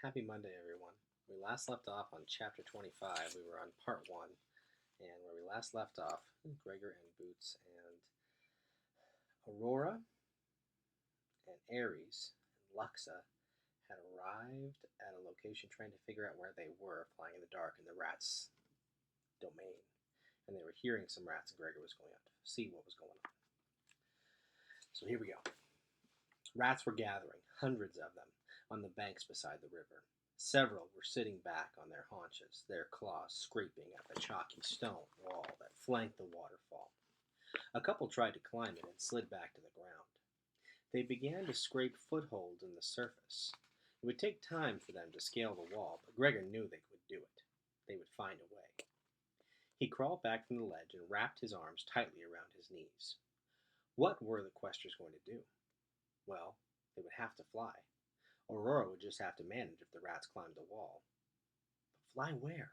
Happy Monday, everyone. We last left off on chapter 25. We were on part 1, and where we last left off, Gregor and Boots and Aurora and Ares and Luxa had arrived at a location trying to figure out where they were, flying in the dark in the rats' domain. And they were hearing some rats, and Gregor was going out to see what was going on. So here we go. Rats were gathering, hundreds of them, on the banks beside the river. Several were sitting back on their haunches, their claws scraping at the chalky stone wall that flanked the waterfall. A couple tried to climb it and slid back to the ground. They began to scrape footholds in the surface. It would take time for them to scale the wall, but Gregor knew they would do it. They would find a way. He crawled back from the ledge and wrapped his arms tightly around his knees. What were the questers going to do? Well, they would have to fly. Aurora would just have to manage if the rats climbed the wall. But fly where?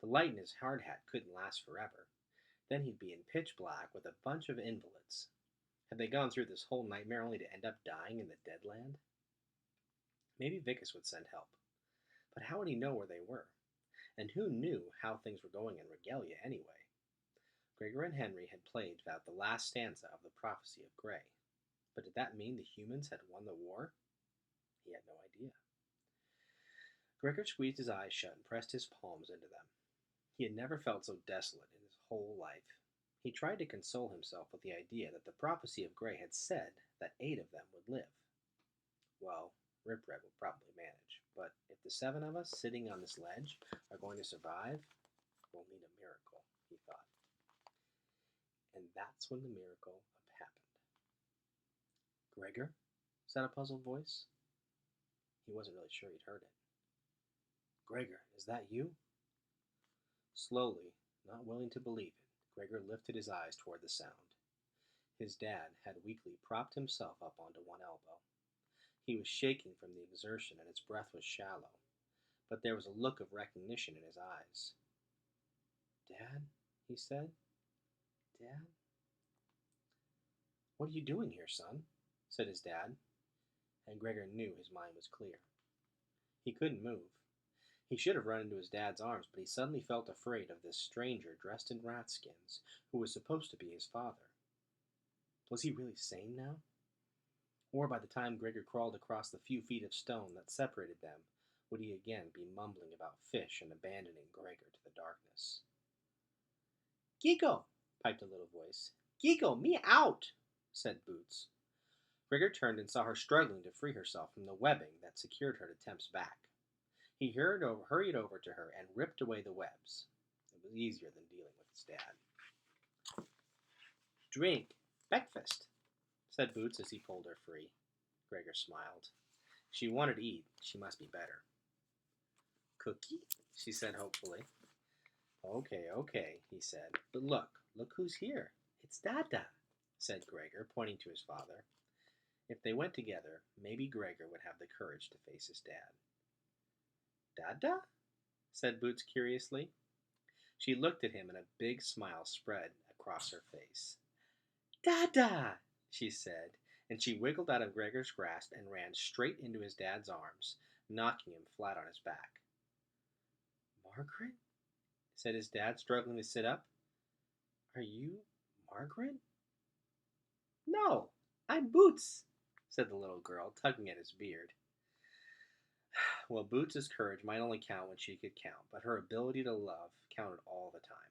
The light in his hard hat couldn't last forever. Then he'd be in pitch black with a bunch of invalids. Had they gone through this whole nightmare only to end up dying in the dead land? Maybe Vicus would send help. But how would he know where they were? And who knew how things were going in Regalia anyway? Gregor and Henry had played out the last stanza of the Prophecy of Grey. But did that mean the humans had won the war? He had no idea. Gregor squeezed his eyes shut and pressed his palms into them. He had never felt so desolate in his whole life. He tried to console himself with the idea that the Prophecy of Grey had said that 8 of them would live. Well, Rip Red would probably manage, but if the 7 of us sitting on this ledge are going to survive, we'll need a miracle, he thought. And that's when the miracle happened. Gregor? Said a puzzled voice. He wasn't really sure he'd heard it. Gregor, is that you? Slowly, not willing to believe it, Gregor lifted his eyes toward the sound. His dad had weakly propped himself up onto one elbow. He was shaking from the exertion and his breath was shallow, but there was a look of recognition in his eyes. Dad, he said. Dad? What are you doing here, son? Said his dad, and Gregor knew his mind was clear. He couldn't move. He should have run into his dad's arms, but he suddenly felt afraid of this stranger dressed in rat skins who was supposed to be his father. Was he really sane now? Or by the time Gregor crawled across the few feet of stone that separated them, would he again be mumbling about fish and abandoning Gregor to the darkness? Gigo! Piped a little voice. Gigo, me out! Said Boots. Gregor turned and saw her struggling to free herself from the webbing that secured her to Temp's back. He hurried over to her and ripped away the webs. It was easier than dealing with his dad. Drink. Breakfast, said Boots as he pulled her free. Gregor smiled. She wanted to eat. She must be better. Cookie? She said hopefully. Okay, he said. But look who's here. It's Dada, said Gregor, pointing to his father. If they went together, maybe Gregor would have the courage to face his dad. Dada? Said Boots curiously. She looked at him and a big smile spread across her face. Dada, she said, and she wiggled out of Gregor's grasp and ran straight into his dad's arms, knocking him flat on his back. Margaret? Said his dad, struggling to sit up. Are you Margaret? No, I'm Boots, said the little girl, tugging at his beard. Well, Boots' courage might only count when she could count, but her ability to love counted all the time.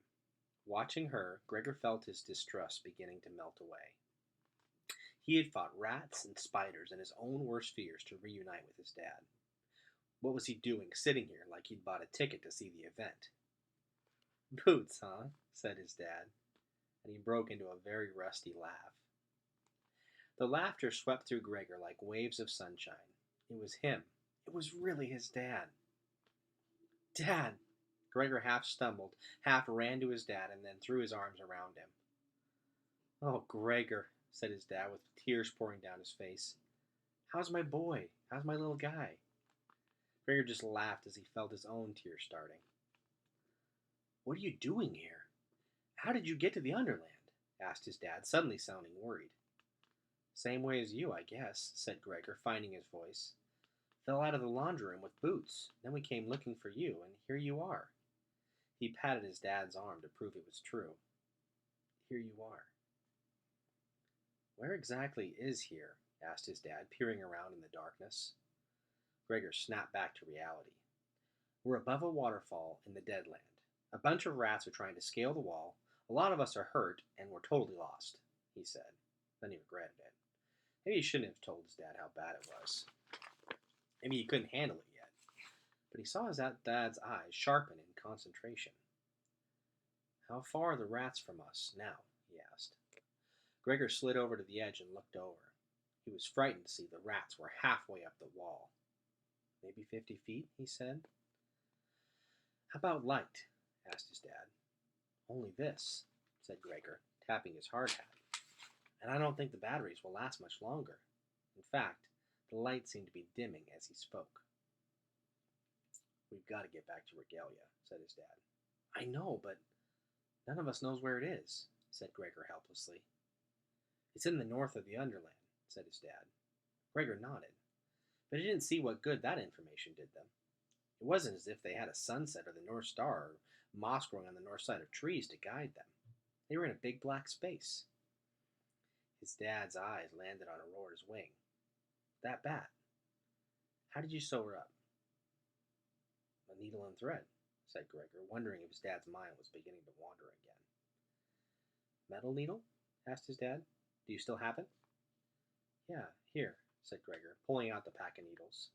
Watching her, Gregor felt his distrust beginning to melt away. He had fought rats and spiders and his own worst fears to reunite with his dad. What was he doing sitting here like he'd bought a ticket to see the event? Boots, huh? Said his dad, and he broke into a very rusty laugh. The laughter swept through Gregor like waves of sunshine. It was him. It was really his dad. Dad! Gregor half stumbled, half ran to his dad, and then threw his arms around him. Oh, Gregor, said his dad with tears pouring down his face. How's my boy? How's my little guy? Gregor just laughed as he felt his own tears starting. What are you doing here? How did you get to the Underland? Asked his dad, suddenly sounding worried. Same way as you, I guess, said Gregor, finding his voice. Fell out of the laundry room with boots. Then we came looking for you, and here you are." He patted his dad's arm to prove it was true. "Here you are." "Where exactly is here?" asked his dad, peering around in the darkness. Gregor snapped back to reality. "We're above a waterfall in the Deadland. A bunch of rats are trying to scale the wall. A lot of us are hurt, and we're totally lost," he said. Then he regretted it. Maybe he shouldn't have told his dad how bad it was. Maybe he couldn't handle it yet. But he saw his dad's eyes sharpen in concentration. "How far are the rats from us now?" he asked. Gregor slid over to the edge and looked over. He was frightened to see the rats were halfway up the wall. "Maybe 50 feet, he said. "How about light?" asked his dad. "Only this," said Gregor, tapping his hard hat. "And I don't think the batteries will last much longer." In fact, the light seemed to be dimming as he spoke. "We've got to get back to Regalia," said his dad. "I know, but none of us knows where it is," said Gregor helplessly. "It's in the north of the Underland," said his dad. Gregor nodded, but he didn't see what good that information did them. It wasn't as if they had a sunset or the North Star or moss growing on the north side of trees to guide them. They were in a big black space. His dad's eyes landed on Aurora's wing. "That bat. How did you sew her up?" "A needle and thread," said Gregor, wondering if his dad's mind was beginning to wander again. "Metal needle?" asked his dad. "Do you still have it?" "Yeah, here," said Gregor, pulling out the pack of needles.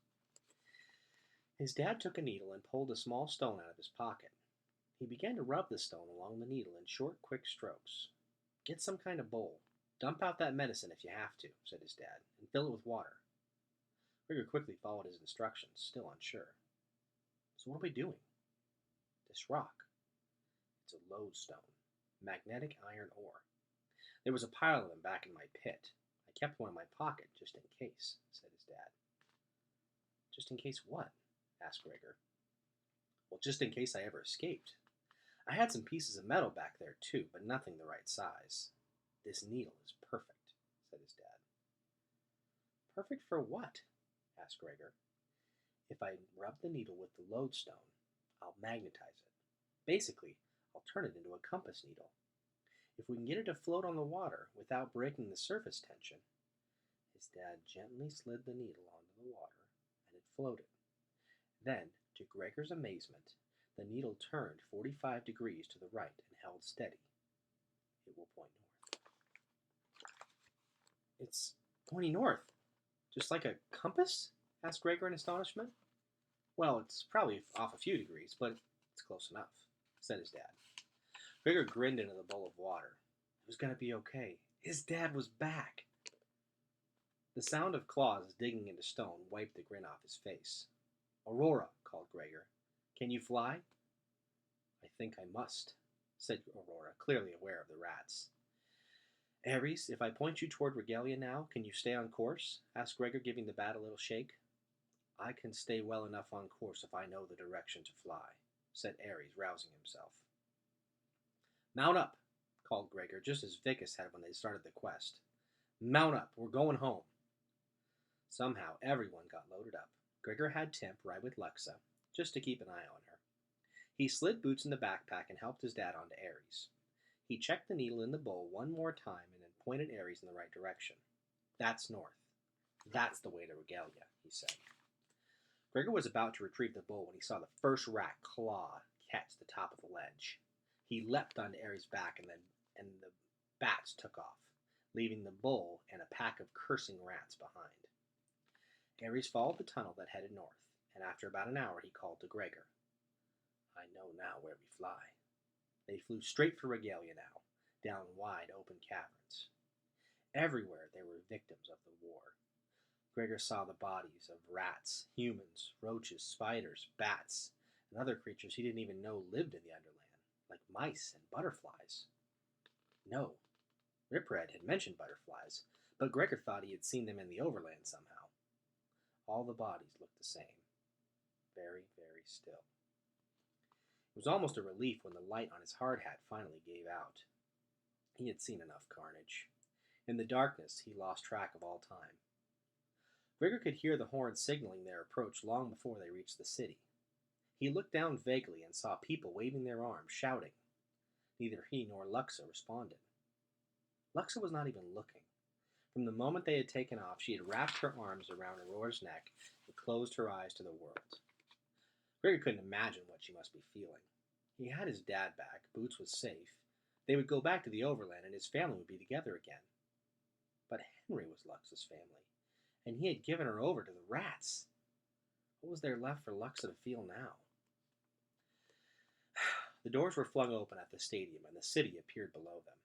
His dad took a needle and pulled a small stone out of his pocket. He began to rub the stone along the needle in short, quick strokes. "Get some kind of bowl. Dump out that medicine if you have to," said his dad, "and fill it with water." Gregor quickly followed his instructions, still unsure. "So what are we doing?" "This rock. It's a lodestone. Magnetic iron ore. There was a pile of them back in my pit. I kept one in my pocket just in case," said his dad. "Just in case what?" asked Gregor. "Well, just in case I ever escaped. I had some pieces of metal back there too, but nothing the right size. This needle is perfect," said his dad. "Perfect for what?" asked Gregor. "If I rub the needle with the lodestone, I'll magnetize it. Basically, I'll turn it into a compass needle. If we can get it to float on the water without breaking the surface tension." His dad gently slid the needle onto the water, and it floated. Then, to Gregor's amazement, the needle turned 45 degrees to the right and held steady. "It will point north." "It's pointing north, just like a compass?" asked Gregor in astonishment. "Well, it's probably off a few degrees, but it's close enough," said his dad. Gregor grinned into the bowl of water. It was going to be okay. His dad was back. The sound of claws digging into stone wiped the grin off his face. "Aurora," called Gregor, "can you fly?" "I think I must," said Aurora, clearly aware of the rats. "Ares, if I point you toward Regalia now, can you stay on course?" asked Gregor, giving the bat a little shake. "I can stay well enough on course if I know the direction to fly," said Ares, rousing himself. "Mount up," called Gregor, just as Vicus had when they started the quest. "Mount up, we're going home." Somehow everyone got loaded up. Gregor had Temp ride with Luxa, just to keep an eye on her. He slid Boots in the backpack and helped his dad onto Ares. He checked the needle in the bowl one more time and then pointed Ares in the right direction. "That's north. That's the way to Regalia," he said. Gregor was about to retrieve the bowl when he saw the first rat claw catch the top of the ledge. He leapt onto Ares' back and the bats took off, leaving the bull and a pack of cursing rats behind. Ares followed the tunnel that headed north, and after about an hour he called to Gregor. "I know now where we fly." They flew straight for Regalia now, down wide open caverns. Everywhere there were victims of the war. Gregor saw the bodies of rats, humans, roaches, spiders, bats, and other creatures he didn't even know lived in the Underland, like mice and butterflies. No, Ripred had mentioned butterflies, but Gregor thought he had seen them in the Overland somehow. All the bodies looked the same, very, very still. It was almost a relief when the light on his hard hat finally gave out. He had seen enough carnage. In the darkness, he lost track of all time. Gregor could hear the horns signaling their approach long before they reached the city. He looked down vaguely and saw people waving their arms, shouting. Neither he nor Luxa responded. Luxa was not even looking. From the moment they had taken off, she had wrapped her arms around Aurora's neck and closed her eyes to the world. Gregor couldn't imagine what she must be feeling. He had his dad back, Boots was safe. They would go back to the Overland and his family would be together again. But Henry was Luxa's family, and he had given her over to the rats. What was there left for Luxa to feel now? The doors were flung open at the stadium, and the city appeared below them.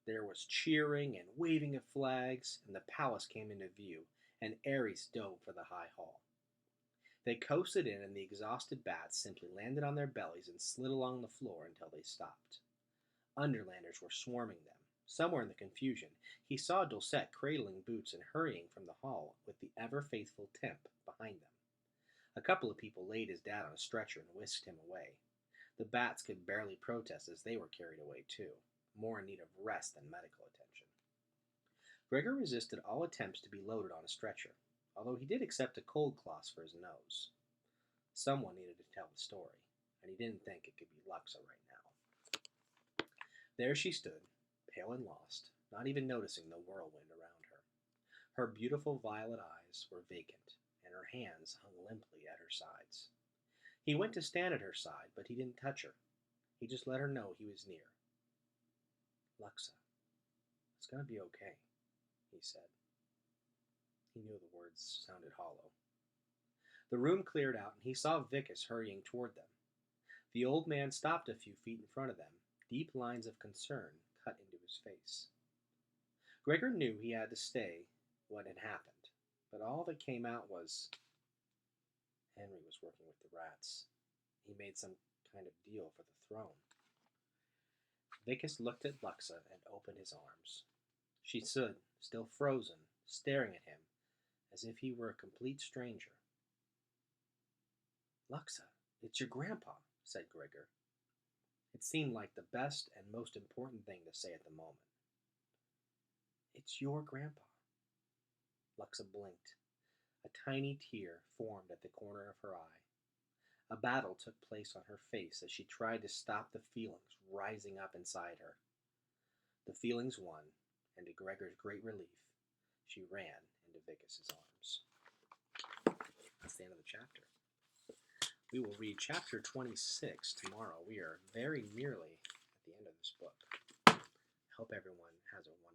There was cheering and waving of flags, and the palace came into view, and Ares dove for the high hall. They coasted in, and the exhausted bats simply landed on their bellies and slid along the floor until they stopped. Underlanders were swarming them. Somewhere in the confusion, he saw Dulcet cradling Boots and hurrying from the hall with the ever-faithful Temp behind them. A couple of people laid his dad on a stretcher and whisked him away. The bats could barely protest as they were carried away too, more in need of rest than medical attention. Gregor resisted all attempts to be loaded on a stretcher, although he did accept a cold cloth for his nose. Someone needed to tell the story, and he didn't think it could be Luxa right now. There she stood, pale and lost, not even noticing the whirlwind around her. Her beautiful violet eyes were vacant, and her hands hung limply at her sides. He went to stand at her side, but he didn't touch her. He just let her know he was near. Luxa, it's going to be okay, he said. He knew the words sounded hollow. The room cleared out, and he saw Vicus hurrying toward them. The old man stopped a few feet in front of them, deep lines of concern cut into his face. Gregor knew he had to say what had happened, but all that came out was, Henry was working with the rats. He made some kind of deal for the throne. Vicus looked at Luxa and opened his arms. She stood, still frozen, staring at him, as if he were a complete stranger. Luxa, it's your grandpa, said Gregor. It seemed like the best and most important thing to say at the moment. It's your grandpa. Luxa blinked. A tiny tear formed at the corner of her eye. A battle took place on her face as she tried to stop the feelings rising up inside her. The feelings won, and to Gregor's great relief, she ran into Vicus's arms. That's the end of the chapter. We will read chapter 26 tomorrow. We are very nearly at the end of this book. I hope everyone has a wonderful